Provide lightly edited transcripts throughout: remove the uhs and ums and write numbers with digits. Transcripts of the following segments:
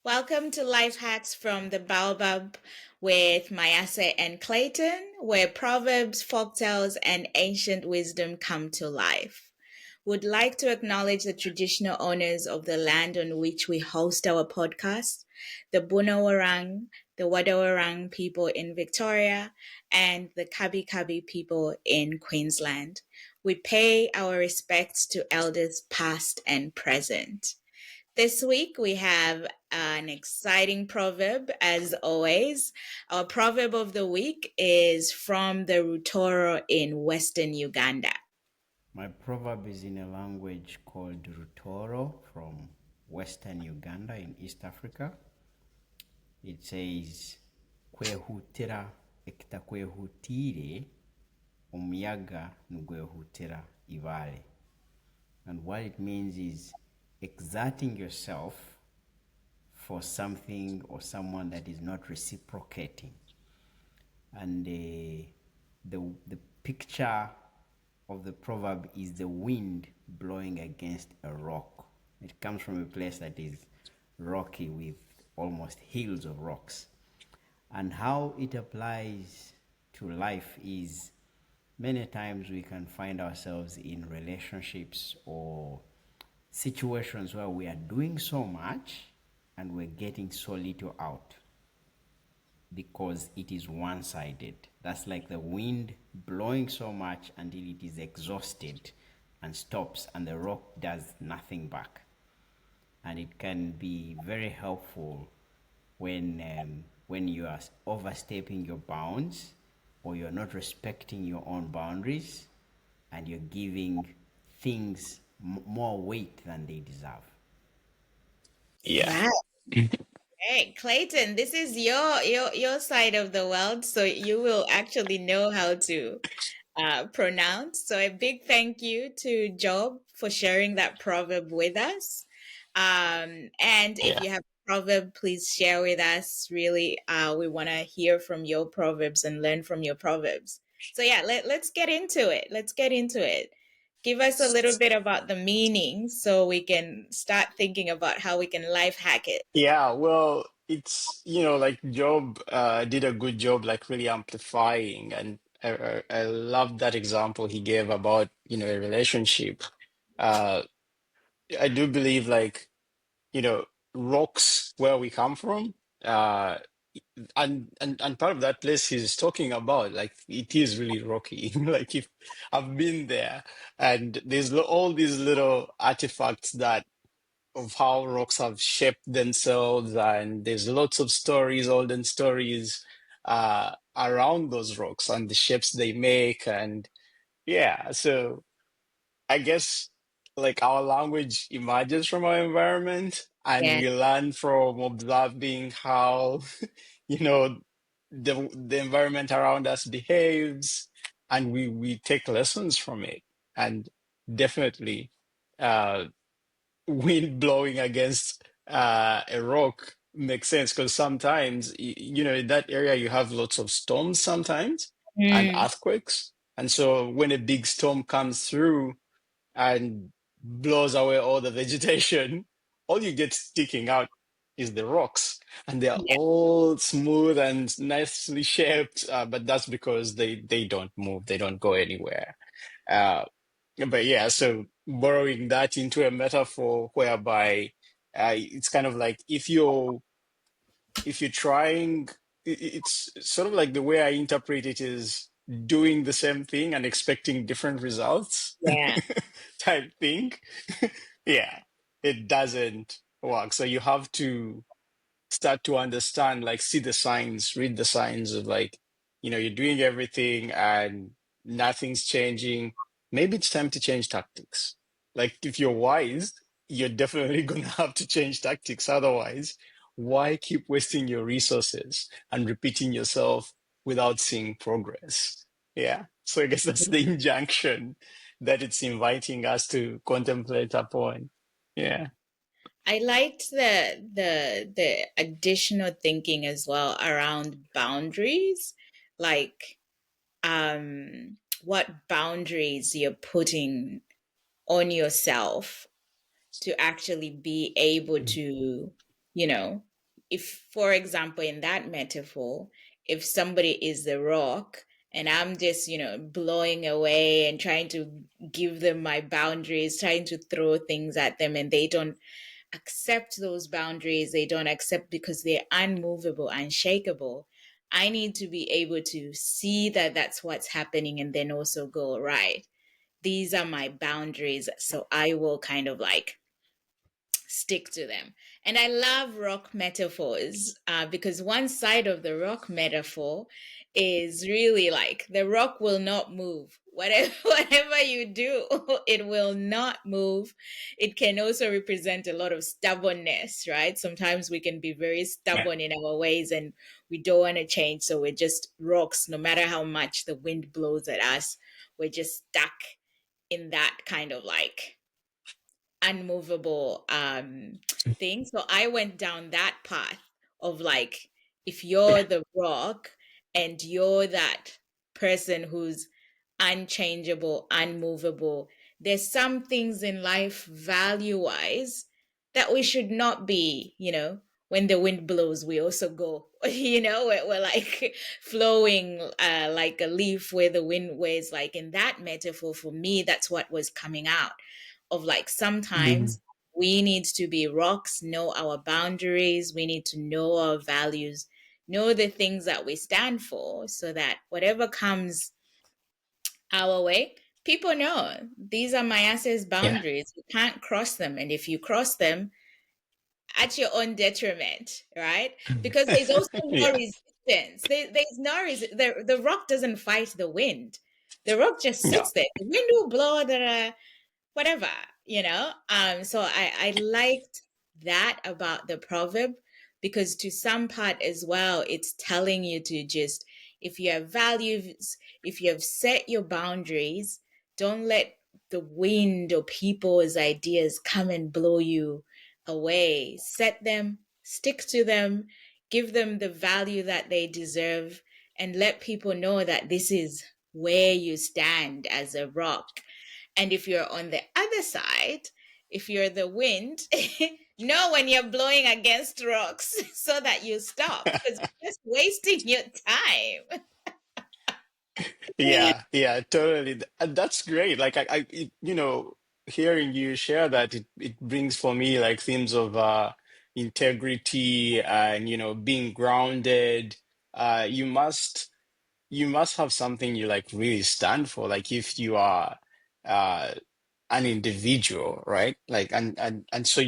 Welcome to Life Hacks from the Baobab with Mayase and Clayton, where proverbs, folktales, and ancient wisdom come to life. Would like to acknowledge the traditional owners of the land on which we host our podcast, the Bunawarang, the Wadawarang people in Victoria, and the Kabi Kabi people in Queensland. We pay our respects to elders past and present. This week we have an exciting proverb as always. Our proverb of the week is from the Rutoro in Western Uganda. My proverb is in a language called Rutoro from Western Uganda in East Africa. It says, kwehutira ekitakwehutire, omuyaga nugwehutira ibale. And what it means is exerting yourself for something or someone that is not reciprocating. And the picture of the proverb is the wind blowing against a rock. It comes from a place that is rocky with almost hills of rocks. And how it applies to life is many times we can find ourselves in relationships or situations where we are doing so much and we're getting so little out because it is one sided. That's like the wind blowing so much until it is exhausted and stops, and the rock does nothing back. And it can be very helpful when you are overstepping your bounds or you're not respecting your own boundaries and you're giving things more weight than they deserve. Yeah. Right. Hey, Clayton, this is your side of the world, so you will actually know how to pronounce. So a big thank you to Job for sharing that proverb with us. And if Yeah. you have a proverb, please share with us. Really, we want to hear from your proverbs and learn from your proverbs. So yeah, let's get into it. Let's get into it. Give us a little bit about the meaning so we can start thinking about how we can life hack it. Yeah. Well, like Job did a good job, like really amplifying. And I love that example he gave about, a relationship. Uh, I do believe, like, rocks where we come from. And part of that place he's talking about, like, it is really rocky. Like, if I've been there, and there's all these little artifacts that of how rocks have shaped themselves, and there's lots of stories, olden stories, around those rocks and the shapes they make, and yeah. So I guess, like, our language emerges from our environment, and Yeah, we learn from observing how, you know, the environment around us behaves, and we take lessons from it. And definitely, uh, wind blowing against a rock makes sense, because sometimes, in that area you have lots of storms sometimes and mm, earthquakes. And so when a big storm comes through and blows away all the vegetation, all you get sticking out is the rocks, and they're yeah, all smooth and nicely shaped. But that's because they don't move, they don't go anywhere. Uh, but yeah, so borrowing that into a metaphor whereby, it's kind of like, if you're trying, it's sort of like, the way I interpret it is doing the same thing and expecting different results yeah, type thing. Yeah, it doesn't work. So you have to start to understand, like, see the signs, read the signs of, like, you're doing everything and nothing's changing. Maybe it's time to change tactics. Like, if you're wise, you're definitely going to have to change tactics. Otherwise, why keep wasting your resources and repeating yourself without seeing progress? Yeah. So I guess that's the injunction that it's inviting us to contemplate upon. Yeah. I liked the additional thinking as well around boundaries, like what boundaries you're putting on yourself to actually be able to, you know, if, for example, in that metaphor, if somebody is the rock and I'm just, blowing away and trying to give them my boundaries, trying to throw things at them, and they don't accept those boundaries, they don't accept because they're unmovable, unshakable. I need to be able to see that that's what's happening and then also go, right, these are my boundaries. So I will kind of like stick to them. And I love rock metaphors because one side of the rock metaphor is really like the rock will not move. Whatever, whatever you do, it will not move. It can also represent a lot of stubbornness, right? Sometimes we can be very Yeah. stubborn in our ways and we don't want to change. So we're just rocks, no matter how much the wind blows at us, we're just stuck in that kind of like unmovable thing. So I went down that path of like, if you're Yeah. the rock and you're that person who's unchangeable, unmovable, there's some things in life value wise that we should not be, when the wind blows, we also go, we're like flowing like a leaf where the wind waves. Like in that metaphor, for me, that's what was coming out of like Mhm. sometimes we need to be rocks, know our boundaries, we need to know our values, know the things that we stand for so that whatever comes our way, people know these are my access Yeah. boundaries. You can't cross them. And if you cross them, at your own detriment, right? Because there's also no Yeah. resistance. There's no the rock doesn't fight the wind. The rock just Yeah. sits there. The wind will blow, whatever, so I liked that about the proverb, because to some part as well it's telling you to just, if you have values, if you have set your boundaries, don't let the wind or people's ideas come and blow you away. Set them, stick to them, give them the value that they deserve, and let people know that this is where you stand as a rock. And if you're on the other side, if you're the wind, know when you're blowing against rocks so that you stop, because you're just wasting your time. Yeah, yeah, totally. And that's great. Like hearing you share that, it brings for me like themes of integrity and being grounded. You must have something you like really stand for. Like if you are uh an individual, right? Like and so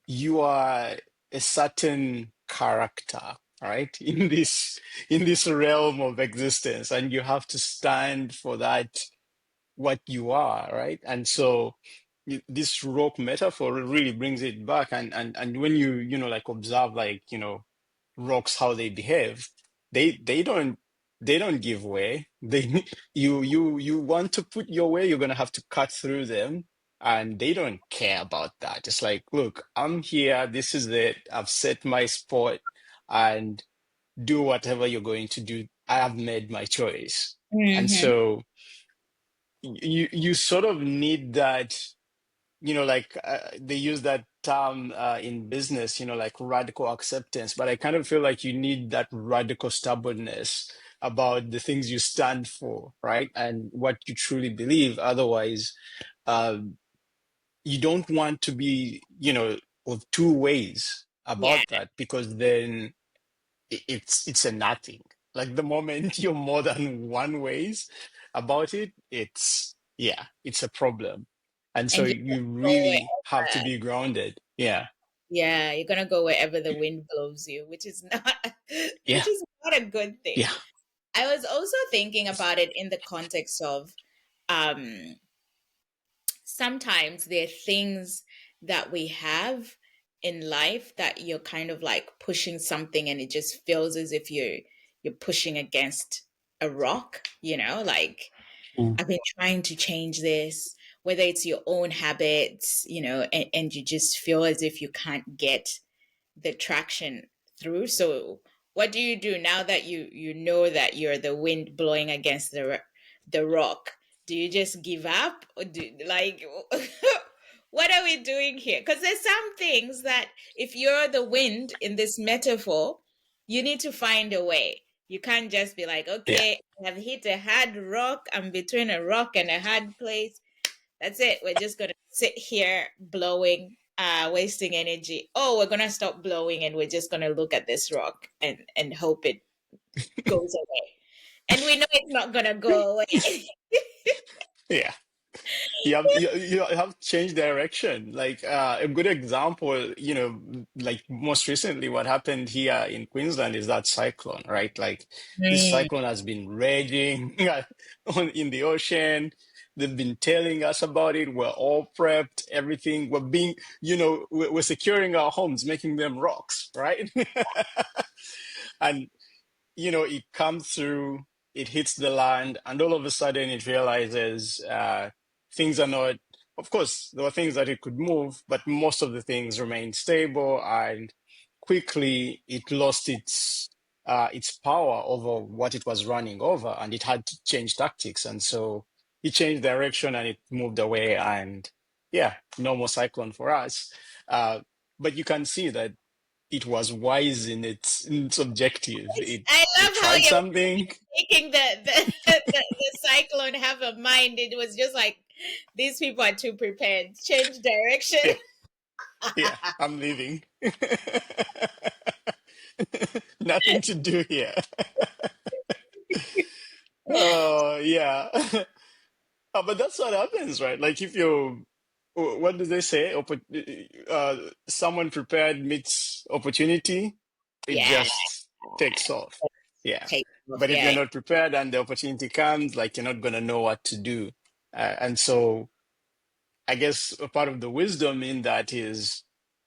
you are a certain character, right? In this realm of existence, and you have to stand for that, what you are, right? And so this rock metaphor really brings it back, and when like observe like rocks, how they behave, they don't give way. They you want to put your way, you're gonna have to cut through them, and they don't care about that. It's like, look, I'm here, this is it, I've set my spot, and do whatever you're going to do. I have made my choice. And Hmm. so you sort of need that, like they use that term in business, like radical acceptance. But I kind of feel like you need that radical stubbornness about the things you stand for, right? And what you truly believe. Otherwise, uh, you don't want to be, of two ways Yeah. about that, because then it's a nothing. Like the moment you're more than one ways about it, it's a problem. And so And you're you gonna go really have to wherever, be grounded. Yeah. yeah, you're gonna go wherever the wind blows you, which is not which Yeah. is not a good Yeah. thing. I was also thinking about it in the context of um sometimes there are things that we have in life that you're kind of like pushing something and it just feels as if you're pushing against a rock, like Mm. I've been trying to change this, whether it's your own habits, and you just feel as if you can't get the traction through. So what do you do now that you know that you're the wind blowing against the rock? Do you just give up, or do like what are we doing here? Because there's some things that if you're the wind in this metaphor, you need to find a way. You can't just be like, Yeah. okay, I have hit a hard rock. I'm between a rock and a hard place. That's it. We're just gonna sit here blowing, wasting energy. Oh, we're gonna stop blowing and we're just gonna look at this rock and hope it goes away. And we know it's not gonna go away. Yeah. You have changed direction. Like a good example, like most recently, what happened here in Queensland is that cyclone, right? Like this Mm. cyclone has been raging in the ocean. They've been telling us about it. We're all prepped. Everything. We're securing our homes, making them rocks, right? And it comes through, it hits the land, and all of a sudden it realizes things are not, of course, there were things that it could move, but most of the things remained stable, and quickly it lost its power over what it was running over, and it had to change tactics. And so it changed direction and it moved away, and yeah, no more cyclone for us. But you can see that it was wise in its objective. I It love how tried you're something. making the cyclone have a mind. It was just like these people are too prepared. Change direction. Yeah, yeah, I'm leaving. Nothing to do here. Oh, yeah. But that's what happens, right? Like if you, what do they say? Someone prepared meets opportunity, it Yeah, just takes off. Yeah. take off. But if you're Yeah. not prepared and the opportunity comes, like you're not gonna know what to do. And so I guess a part of the wisdom in that is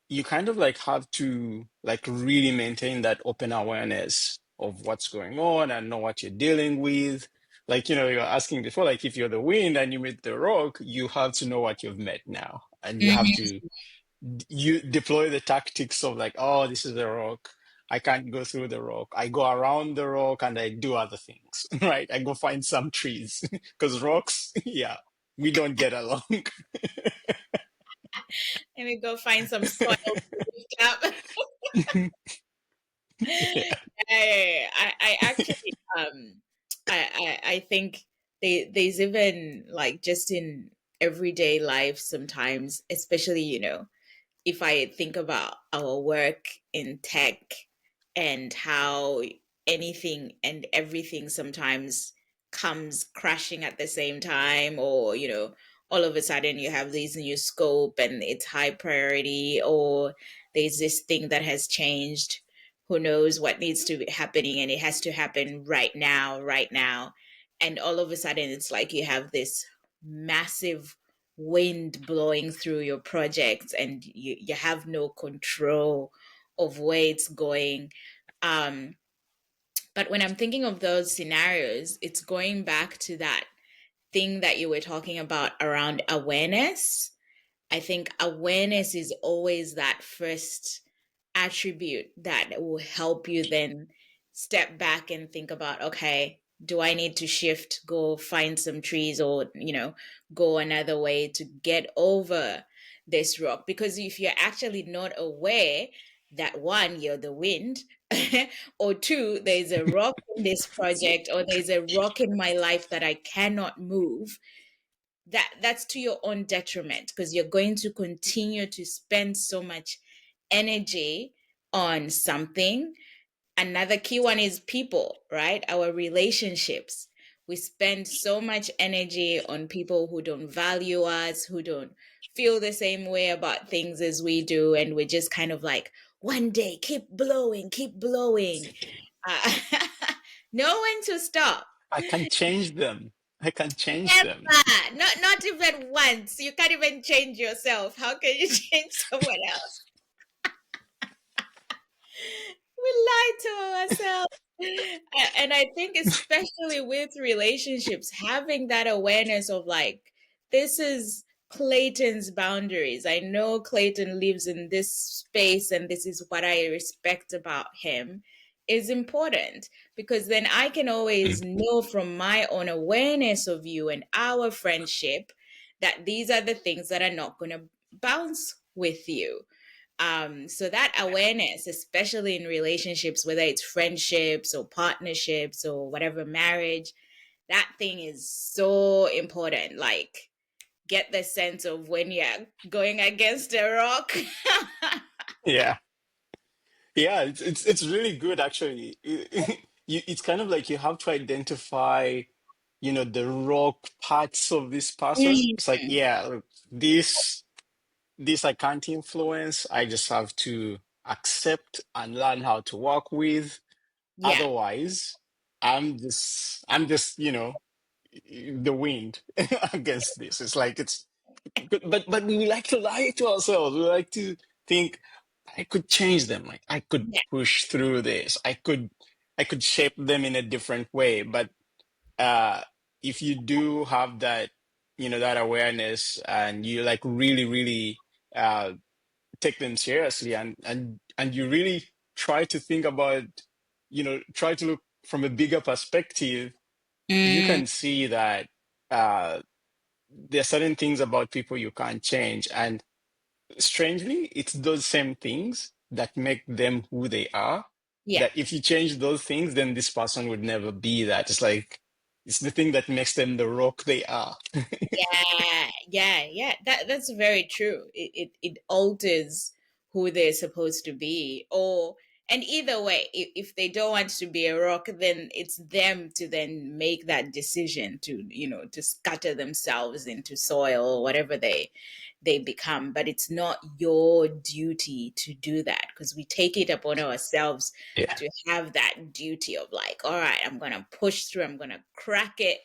you kind of like have to like really maintain that open awareness of what's going on and know what you're dealing with. Like, you're asking before, like if you're the wind and you meet the rock, you have to know what you've met now. And you have Mhm. to you deploy the tactics of like, oh, this is a rock. I can't go through the rock. I go around the rock and I do other things, right? I go find some trees because rocks, yeah, we don't get along. Let me go find some soil to lift up. Yeah. I actually I think there's even like just in everyday life sometimes, especially if I think about our work in tech and how anything and everything sometimes comes crashing at the same time, or, all of a sudden you have this new scope and it's high priority, or there's this thing that has changed. Who knows what needs to be happening and it has to happen right now, right now. And all of a sudden it's like you have this massive wind blowing through your project and you have no control of where it's going. um but when I'm thinking of those scenarios, it's going back to that thing that you were talking about around awareness. I think awareness is always that first attribute that will help you then step back and think about, okay, do I need to shift, go find some trees, or, go another way to get over this rock? Because if you're actually not aware that one, you're the wind, or two, there's a rock in this project, or there's a rock in my life that I cannot move, that's to your own detriment, because you're going to continue to spend so much energy on something. Another key one is people, right? Our relationships. We spend so much energy on people who don't value us, who don't feel the same way about things as we do, and we're just kind of like, one day, keep blowing. uh, know when to stop. I can change them. I can change them. Never. Not even once. You can't even change yourself. How can you change someone else? We lie to ourselves. And I think especially with relationships, having that awareness of like, this is Clayton's boundaries. I know Clayton lives in this space and this is what I respect about him is important, because then I can always know from my own awareness of you and our friendship that these are the things that are not going to bounce with you. So that awareness, especially in relationships, whether it's friendships or partnerships or whatever, marriage, that thing is so important. Like, get the sense of when you're going against a rock. Yeah. Yeah, it's really good actually. It's kind of like you have to identify, the rock parts of this person. Mm. It's like, yeah, look, this I can't influence. I just have to accept and learn how to work with. Yeah, Otherwise, I'm just, the wind against this. It's like it's but we like to lie to ourselves. We like to think I could change them. Like I could yeah, push through this. I could shape them in a different way. But uh if you do have that, that awareness and you like really, really take them seriously and you really try to think about, try to look from a bigger perspective, you mm, can see that uh there are certain things about people you can't change. And strangely, it's those same things that make them who they are. yeah. That if you change those things, then this person would never be that. It's like it's the thing that makes them the rock they are. Yeah, yeah, yeah. That's very true. It alters who they're supposed to be. Or and either way, if they don't want to be a rock, then it's them to then make that decision to, to scatter themselves into soil or whatever they become. But it's not your duty to do that, because we take it upon ourselves Yeah. to have that duty of like, all right, I'm gonna push through, I'm gonna crack it,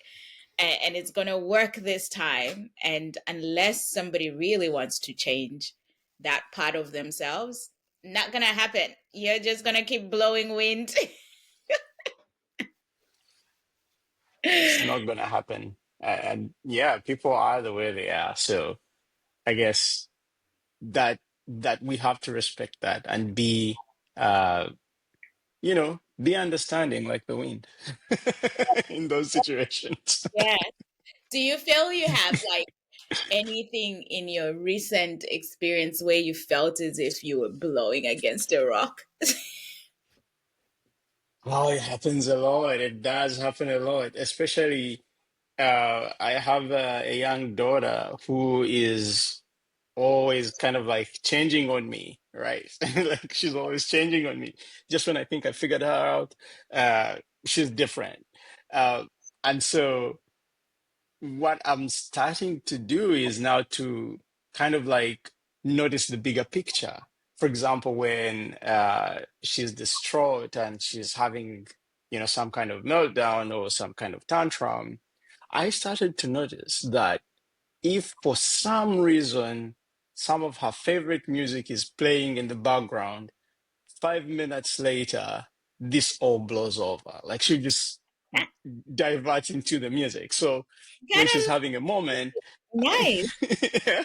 and it's going to work this time. And unless somebody really wants to change that part of themselves, not going to happen. You're just going to keep blowing wind. It's not gonna happen. And yeah, people are the way they are. So I guess that we have to respect that and uh be understanding like the wind in those situations. Yeah. Do you feel you have like anything in your recent experience where you felt as if you were blowing against a rock? Oh, it happens a lot. It does happen a lot, especially I have a young daughter who is always kind of like changing on me, right? Like she's always changing on me. Just when I think I figured her out, she's different. Uh, and so what I'm starting to do is now to kind of like notice the bigger picture. For example, when she's distraught and she's having, some kind of meltdown or some kind of tantrum, I started to notice that if for some reason some of her favorite music is playing in the background, 5 minutes later, this all blows over. Like she just divert into the music. So when she's Kind having a moment, of nice. yeah,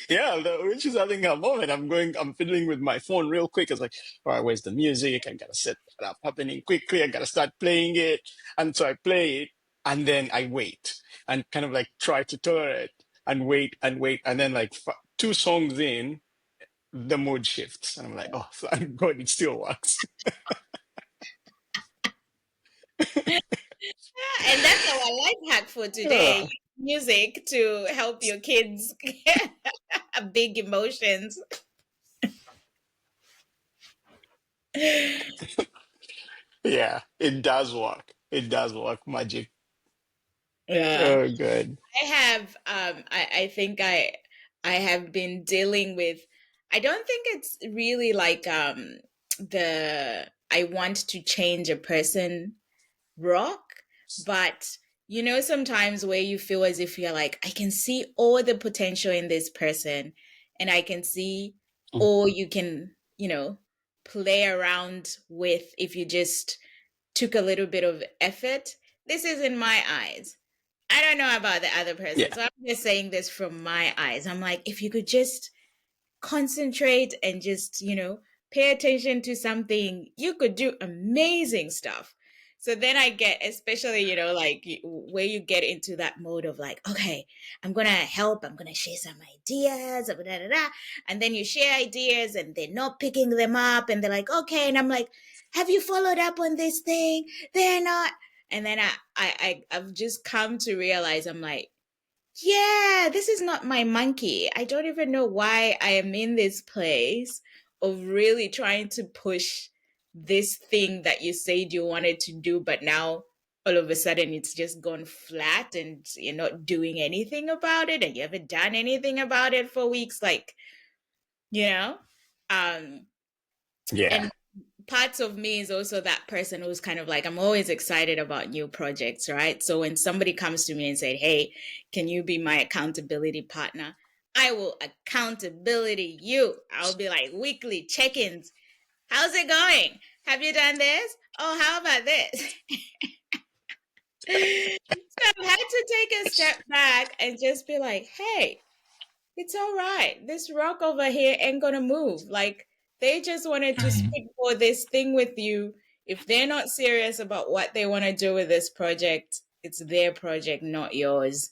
yeah, when she's having a moment, I'm fiddling with my phone real quick. It's like, all right, where's the music? I gotta set that up happening quickly. I gotta start playing it. And so I play it and then I wait and kind of like try to tolerate and wait and wait. And then like two songs in, the mood shifts. And I'm like, oh, thank God it still works. And that's our life hack for today. Yeah. Use music to help your kids big emotions. Yeah, it does work. It does work. Magic. Yeah. Oh, good. I have I think I have been dealing with, I don't think it's really like the I want to change a person rock, but sometimes where you feel as if you're like, I can see all the potential in this person, and I can see all you can, play around with if you just took a little bit of effort. This is in my eyes. I don't know about the other person. Yeah. So I'm just saying this from my eyes. I'm like, if you could just concentrate and just, pay attention to something, you could do amazing stuff. So then I get, especially, like where you get into that mode of like, okay, I'm going to help, I'm going to share some ideas, da, da, da, da. And then you share ideas and they're not picking them up and they're like, okay. And I'm like, have you followed up on this thing? They're not. And then I've just come to realize I'm like, yeah, this is not my monkey. I don't even know why I am in this place of really trying to push this thing that you said you wanted to do, but now all of a sudden it's just gone flat and you're not doing anything about it and you haven't done anything about it for weeks. Like, you know? Um, Yeah. and parts of me is also that person who's kind of like, I'm always excited about new projects, right? So when somebody comes to me and said, hey, can you be my accountability partner? I will accountability you. I'll be like weekly check-ins. How's it going? Have you done this? Oh, how about this? So I've had to take a step back and just be like, hey, it's all right. This rock over here ain't gonna move. Like they just wanted to Mhm. speak for this thing with you. If they're not serious about what they want to do with this project, it's their project, not yours.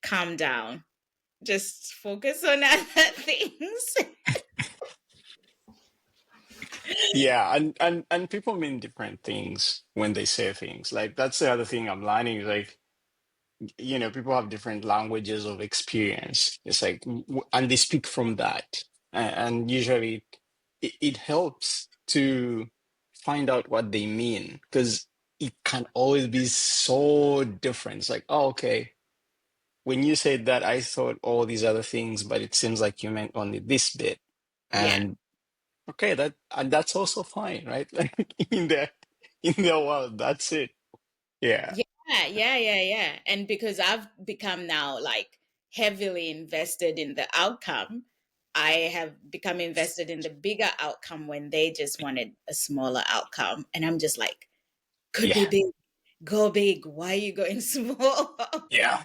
Calm down. Just focus on other things. Yeah, and people mean different things when they say things. Like that's the other thing I'm learning. Is like, people have different languages of experience. It's like, and they speak from that, and usually it helps to find out what they mean because it can always be so different. It's like, oh, okay, when you said that, I thought all these other things, but it seems like you meant only this bit. Yeah. And okay, that's also fine, right? Like in their world, that's it. Yeah. Yeah. And because I've become now like heavily invested in the outcome, I have become invested in the bigger outcome when they just wanted a smaller outcome. And I'm just like, could be Yeah. big, go big. Why are you going small? Yeah.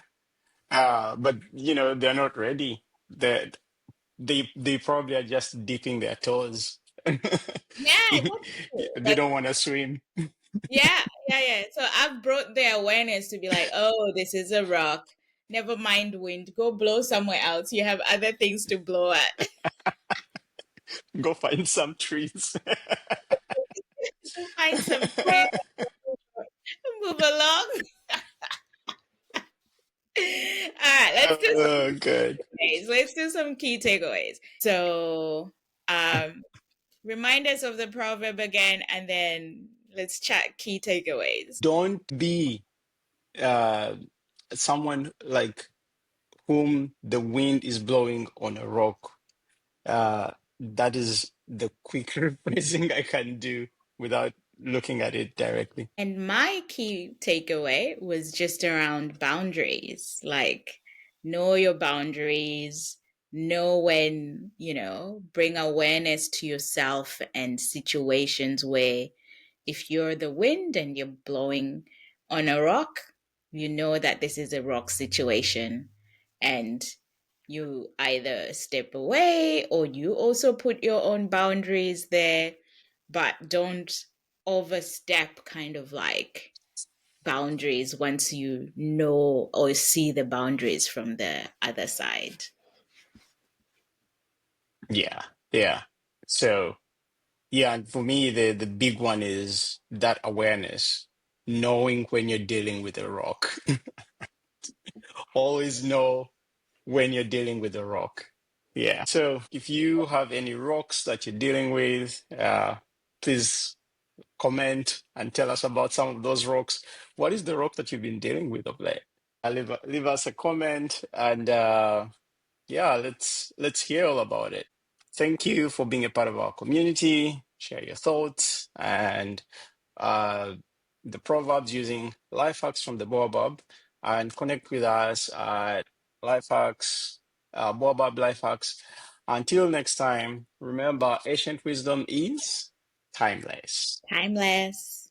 But they're not ready. They probably are just dipping their toes. Yeah, exactly. They Like, don't want to swim. yeah. So I've brought their awareness to be like, oh, this is a rock. Never mind wind. Go blow somewhere else. You have other things to blow at. Go find some trees. Go find some trees, move along. All right, let's do some Oh, good. takeaways. Let's do some key takeaways. So, remind us of the proverb again, and then let's chat key takeaways. Don't be uh, someone like whom the wind is blowing on a rock. That is the quick rephrasing I can do without looking at it directly. And my key takeaway was just around boundaries. Like, know your boundaries, know when, bring awareness to yourself and situations where if you're the wind and you're blowing on a rock, you know that this is a rock situation. And you either step away or you also put your own boundaries there, but don't overstep kind of like boundaries once you know or see the boundaries from the other side. Yeah, yeah. So, yeah, and for me, the big one is that awareness, knowing when you're dealing with a rock. Always know when you're dealing with a rock. Yeah. So if you have any rocks that you're dealing with, please comment and tell us about some of those rocks. What is the rock that you've been dealing with of late? Leave us a comment and yeah, let's hear all about it. Thank you for being a part of our community. Share your thoughts and uh, the proverbs using life hacks from the Baobab and connect with us at life hacks, Baobab life hacks. Until next time, remember ancient wisdom is timeless. Timeless.